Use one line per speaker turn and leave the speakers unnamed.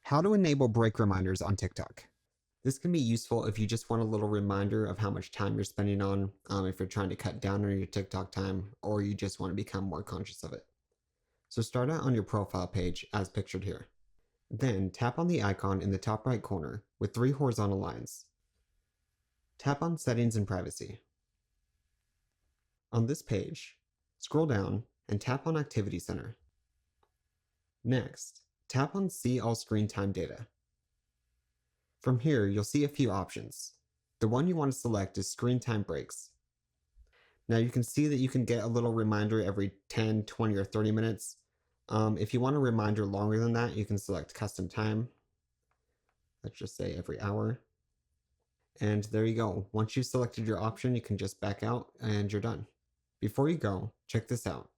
How to enable break reminders on TikTok. This can be useful if you just want a little reminder of how much time you're spending on, if you're trying to cut down on your TikTok time, or you just want to become more conscious of it. So start out on your profile page as pictured here. Then tap on the icon in the top right corner with 3 horizontal lines. Tap on Settings and Privacy. On this page, scroll down and tap on Activity Center. Next, tap on See All Screen Time Data. From here, you'll see a few options. The one you want to select is Screen Time Breaks. Now you can see that you can get a little reminder every 10, 20, or 30 minutes. If you want a reminder longer than that, you can select Custom Time. Let's just say every hour. And there you go. Once you've selected your option, you can just back out and you're done. Before you go, check this out.